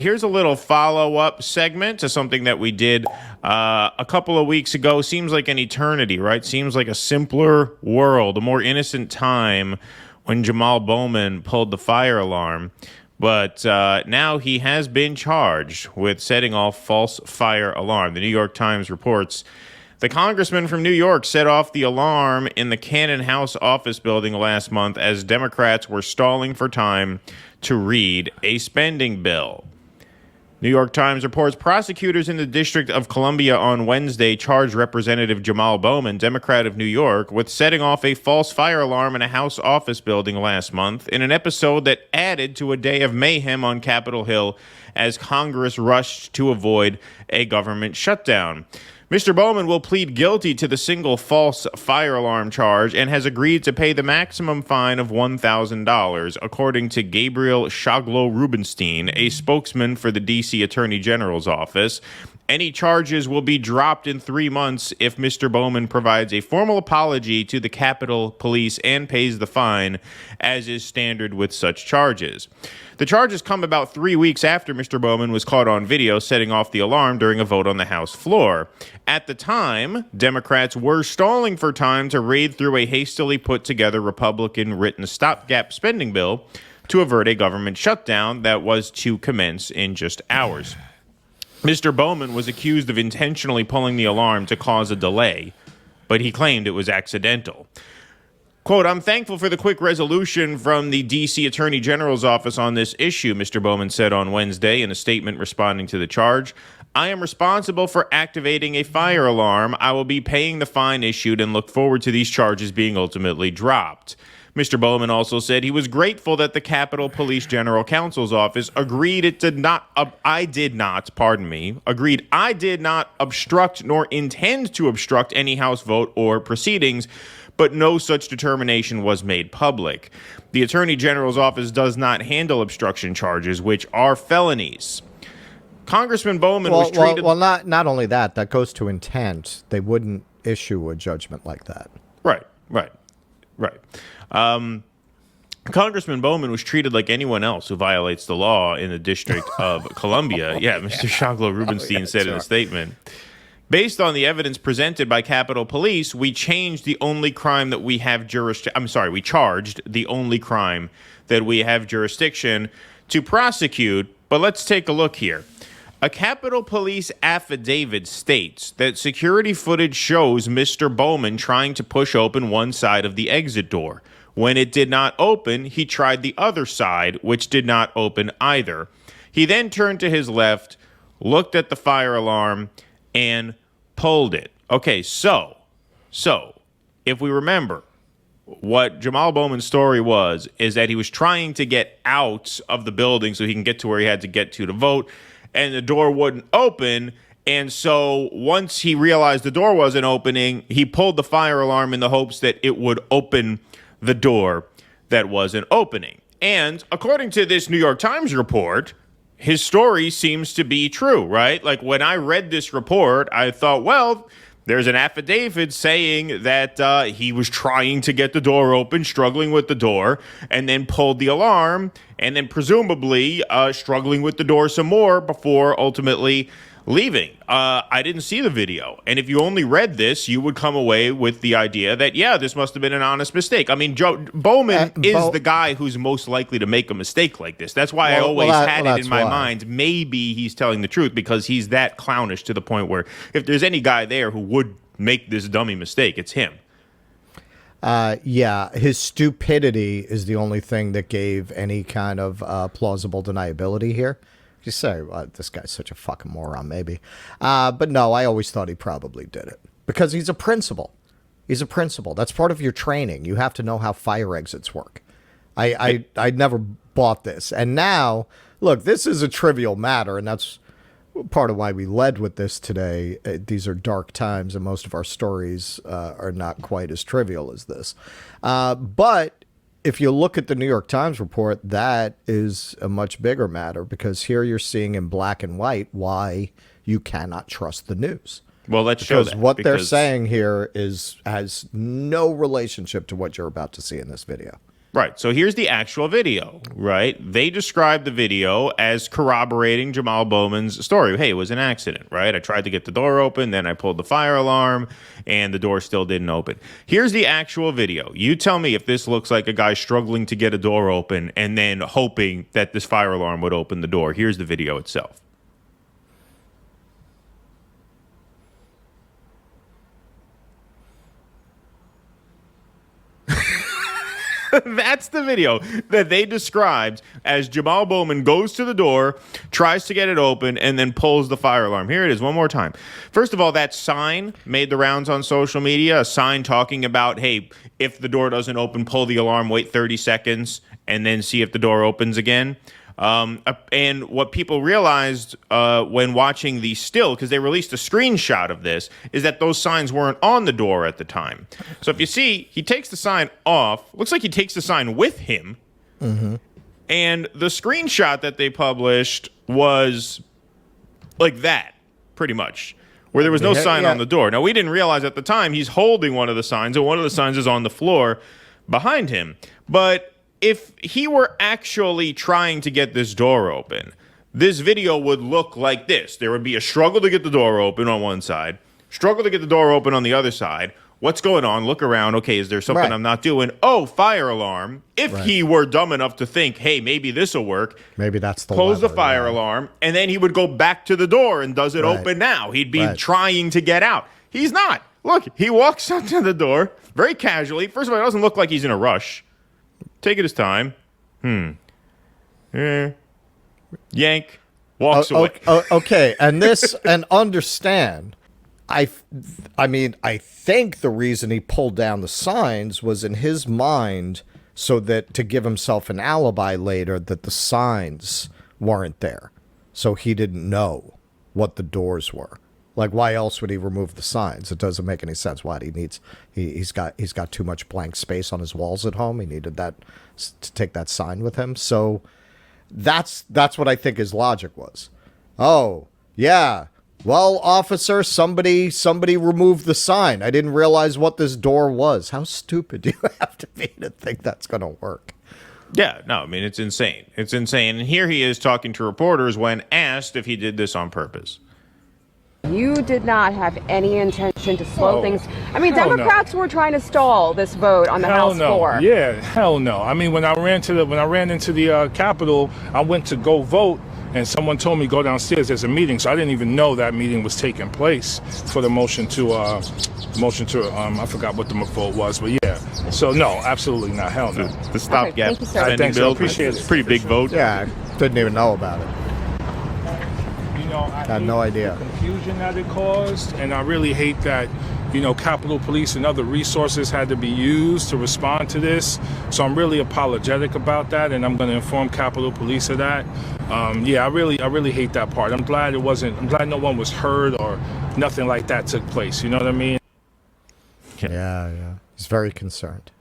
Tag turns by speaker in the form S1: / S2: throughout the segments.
S1: Here's a little follow-up segment to something that we did a couple of weeks ago. Seems like an eternity, right? Seems like a simpler world, a more innocent time when Jamaal Bowman pulled the fire alarm. But now he has been charged with setting off false fire alarm. The New York Times reports the congressman from New York set off the alarm in the Cannon House office building last month as Democrats were stalling for time to read a spending bill. New York Times reports prosecutors in the District of Columbia on Wednesday charged Representative Jamaal Bowman, Democrat of New York, with setting off a false fire alarm in a House office building last month in an episode that added to a day of mayhem on Capitol Hill as Congress rushed to avoid a government shutdown. Mr. Bowman will plead guilty to the single false fire alarm charge and has agreed to pay the maximum fine of $1,000, according to Gabriel Shaglo-Rubenstein, a spokesman for the D.C. Attorney General's office. Any charges will be dropped in 3 months if Mr. Bowman provides a formal apology to the Capitol Police and pays the fine, as is standard with such charges. The charges come about 3 weeks after Mr. Bowman was caught on video setting off the alarm during a vote on the House floor. At the time, Democrats were stalling for time to raid through a hastily put together Republican-written stopgap spending bill to avert a government shutdown that was to commence in just hours. Mr. Bowman was accused of intentionally pulling the alarm to cause a delay, but he claimed it was accidental. Quote, I'm thankful for the quick resolution from the D.C. Attorney General's office on this issue, Mr. Bowman said on Wednesday in a statement responding to the charge. I am responsible for activating a fire alarm. I will be paying the fine issued and look forward to these charges being ultimately dropped. Mr. Bowman also said he was grateful that the Capitol Police General Counsel's office agreed I did not obstruct nor intend to obstruct any House vote or proceedings, but no such determination was made public. The Attorney General's office does not handle obstruction charges, which are felonies. Congressman Bowman was treated...
S2: Well, not only that, that goes to intent. They wouldn't issue a judgment like that.
S1: Right. Congressman Bowman was treated like anyone else who violates the law in the District of Columbia. Yeah, Mr. Shaglo-Rubenstein said in a statement. Based on the evidence presented by Capitol Police, we changed the only crime that we have we charged the only crime that we have jurisdiction to prosecute. But let's take a look here. A Capitol Police affidavit states that security footage shows Mr. Bowman trying to push open one side of the exit door. When it did not open, he tried the other side, which did not open either. He then turned to his left, looked at the fire alarm, and pulled it. Okay, so if we remember, what Jamaal Bowman's story is that he was trying to get out of the building so he can get to where he had to get to vote, and the door wouldn't open. And so once he realized the door wasn't opening, he pulled the fire alarm in the hopes that it would open the door that wasn't opening. And according to this New York Times report, his story seems to be true, right? Like when I read this report, I thought, well, there's an affidavit saying that he was trying to get the door open, struggling with the door, and then pulled the alarm, and then presumably struggling with the door some more before ultimately leaving. I didn't see the video. And if you only read this, you would come away with the idea that, yeah, this must have been an honest mistake. I mean, Bowman is the guy who's most likely to make a mistake like this. That's why I always had it in my mind. Maybe he's telling the truth because he's that clownish to the point where if there's any guy there who would make this dummy mistake, it's him.
S2: Yeah, his stupidity is the only thing that gave any kind of plausible deniability here. You say, well, this guy's such a fucking moron, maybe. But no, I always thought he probably did it. Because he's a principal. He's a principal. That's part of your training. You have to know how fire exits work. I never bought this. And now, look, this is a trivial matter, and that's part of why we led with this today. These are dark times, and most of our stories are not quite as trivial as this. But if you look at the New York Times report, that is a much bigger matter because here you're seeing in black and white why you cannot trust the news.
S1: Well, let's show that.
S2: What they're saying here has no relationship to what you're about to see in this video.
S1: Right. So here's the actual video, right? They described the video as corroborating Jamaal Bowman's story. Hey, it was an accident, right? I tried to get the door open, then I pulled the fire alarm, and the door still didn't open. Here's the actual video. You tell me if this looks like a guy struggling to get a door open and then hoping that this fire alarm would open the door. Here's the video itself. That's the video that they described as Jamaal Bowman goes to the door, tries to get it open, and then pulls the fire alarm. Here it is one more time. First of all, that sign made the rounds on social media, a sign talking about, hey, if the door doesn't open, pull the alarm, wait 30 seconds, and then see if the door opens again. And what people realized when watching the still, because they released a screenshot of this, is that those signs weren't on the door at the time. So if you see, he takes the sign off. Looks like he takes the sign with him. Mm-hmm. And the screenshot that they published was like that, pretty much, where there was no sign on the door. Now, we didn't realize at the time he's holding one of the signs, and one of the signs is on the floor behind him. But if he were actually trying to get this door open, this video would look like this. There would be a struggle to get the door open on one side, struggle to get the door open on the other side. What's going on? Look around. Okay, is there something I'm not doing? Oh, fire alarm. If he were dumb enough to think, hey, maybe this will work.
S2: Maybe that's the
S1: Close the fire alarm, and then he would go back to the door and does it open now. He'd be trying to get out. He's not. Look, he walks up to the door very casually. First of all, it doesn't look like he's in a rush. Taking his time. Yank. Walks away.
S2: Okay, and this, and understand, I mean, I think the reason he pulled down the signs was in his mind so that to give himself an alibi later that the signs weren't there. So he didn't know what the doors were. Like, why else would he remove the signs? It doesn't make any sense. What he's got too much blank space on his walls at home. He needed that to take that sign with him. So that's what I think his logic was. Oh yeah, well, officer, somebody removed the sign. I didn't realize what this door was. How stupid do you have to be to think that's going to work?
S1: Yeah, no, I mean, it's insane. It's insane. And here he is talking to reporters when asked if he did this on purpose.
S3: You did not have any intention to slow things. I mean, Democrats were trying to stall this vote on the House floor.
S4: Yeah, hell no. I mean, when I ran into the Capitol, I went to go vote, and someone told me go downstairs. There's a meeting, so I didn't even know that meeting was taking place for the motion to I forgot what the vote was, but yeah. So no, absolutely not. Hell no.
S1: The stopgap spending bill.
S4: Appreciate it.
S1: Pretty big vote.
S2: Yeah, didn't even know about it.
S4: I
S2: had no idea.
S4: The confusion that it caused, and I really hate that, Capitol Police and other resources had to be used to respond to this. So I'm really apologetic about that, and I'm going to inform Capitol Police of that. I really hate that part. I'm glad no one was hurt or nothing like that took place. You know what I mean?
S2: Yeah. He's very concerned.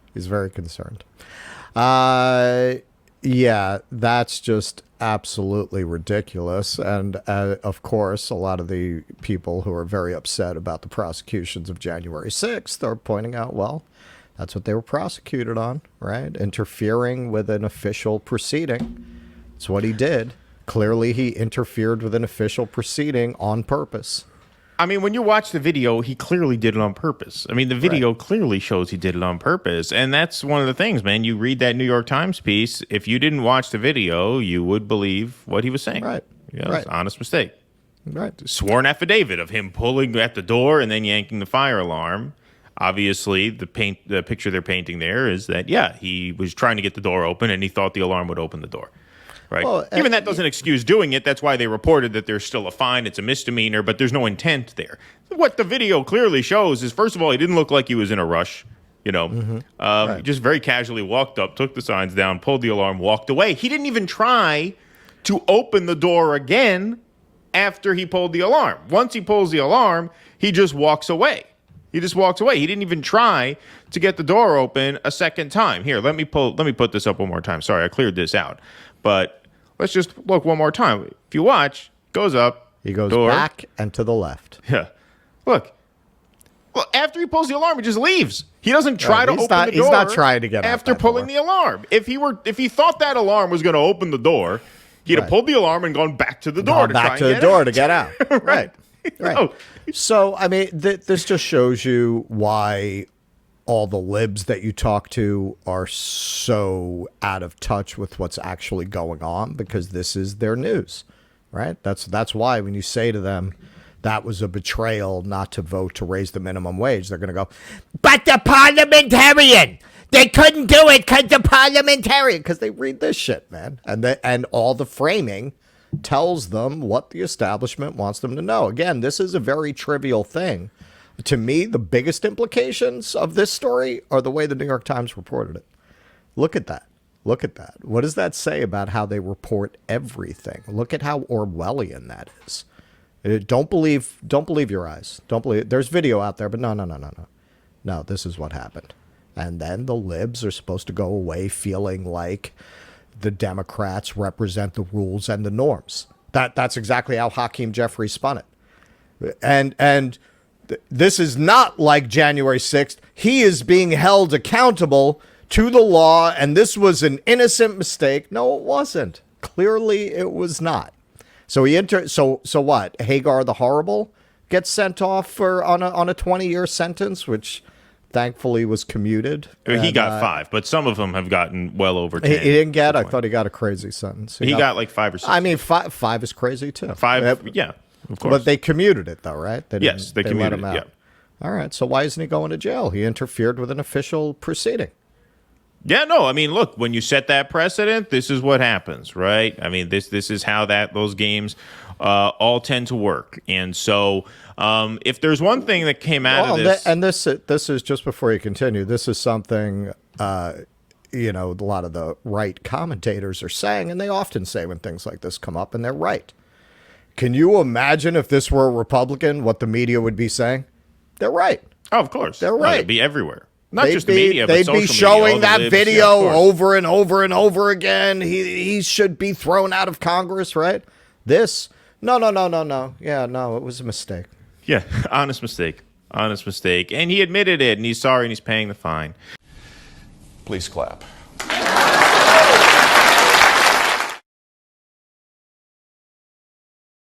S2: Yeah, that's just absolutely ridiculous. And of course, a lot of the people who are very upset about the prosecutions of January 6th are pointing out, well, that's what they were prosecuted on, right? Interfering with an official proceeding. That's what he did. Clearly, he interfered with an official proceeding on purpose.
S1: I mean, when you watch the video, he clearly did it on purpose. I mean, the video clearly shows he did it on purpose. And that's one of the things, man. You read that New York Times piece. If you didn't watch the video, you would believe what he was saying.
S2: Right.
S1: It's an honest mistake.
S2: Right.
S1: Sworn affidavit of him pulling at the door and then yanking the fire alarm. Obviously, the picture they're painting there is that, he was trying to get the door open and he thought the alarm would open the door. Right. Well, even that doesn't excuse doing it. That's why they reported that there's still a fine. It's a misdemeanor, but there's no intent there. What the video clearly shows is, first of all, he didn't look like he was in a rush. He just very casually walked up, took the signs down, pulled the alarm, walked away. He didn't even try to open the door again after he pulled the alarm. Once he pulls the alarm, he just walks away. He didn't even try to get the door open a second time. Here, let me put this up one more time. Sorry, I cleared this out. But let's just look one more time. If you watch, goes up.
S2: He goes
S1: door.
S2: back and to the left.
S1: Yeah. Look. Well, after he pulls the alarm, he just leaves. He doesn't try to open the door.
S2: He's not trying to get out
S1: after
S2: that
S1: pulling
S2: door.
S1: the alarm. If he thought that alarm was going to open the door, he'd have pulled the alarm and gone back to the door to
S2: back
S1: try
S2: to
S1: and
S2: the
S1: get
S2: door
S1: out.
S2: to get out. Right. Right.
S1: No.
S2: So, I mean, this just shows you why all the libs that you talk to are so out of touch with what's actually going on, because this is their news, right? That's why when you say to them that was a betrayal not to vote to raise the minimum wage, they're going to go, but the parliamentarian, they couldn't do it because the parliamentarian, because they read this shit, man. And all the framing tells them what the establishment wants them to know. Again, this is a very trivial thing. To me, the biggest implications of this story are the way the New York Times reported it. Look at that. Look at that. What does that say about how they report everything? Look at how Orwellian that is. Don't believe your eyes. Don't believe. There's video out there, but no. No, this is what happened. And then the libs are supposed to go away feeling like the Democrats represent the rules and the norms. That's exactly how Hakeem Jeffries spun it. And this is not like January 6th. He is being held accountable to the law, and this was an innocent mistake. No, it wasn't. Clearly, it was not. So So what? Hagar the Horrible gets sent off on a 20-year sentence, which thankfully was commuted.
S1: He got 5, but some of them have gotten well over 10.
S2: He didn't get. I thought he got a crazy sentence.
S1: He got like 5 or 6.
S2: I mean, five is crazy too.
S1: 5, yeah, of course.
S2: But they commuted it though, right?
S1: Yes, they commuted
S2: let him
S1: it,
S2: out.
S1: yeah.
S2: All right. So why isn't he going to jail? He interfered with an official proceeding.
S1: Yeah, no, I mean, look, when you set that precedent, this is what happens, right? I mean, this is how those games all tend to work. And so if there's one thing that came out of this...
S2: And this is, just before you continue, this is something, a lot of the right commentators are saying, and they often say when things like this come up, and they're right. Can you imagine if this were a Republican, what the media would be saying? They're right.
S1: Oh, of course.
S2: They're right.
S1: It'd be everywhere. Not just the media, but
S2: they'd
S1: social
S2: be showing
S1: media,
S2: that
S1: libs,
S2: video
S1: over
S2: and over again. He should be thrown out of Congress, right? No. Yeah, no, it was a mistake.
S1: Yeah, honest mistake. And he admitted it, and he's sorry, and he's paying the fine.
S5: Please clap.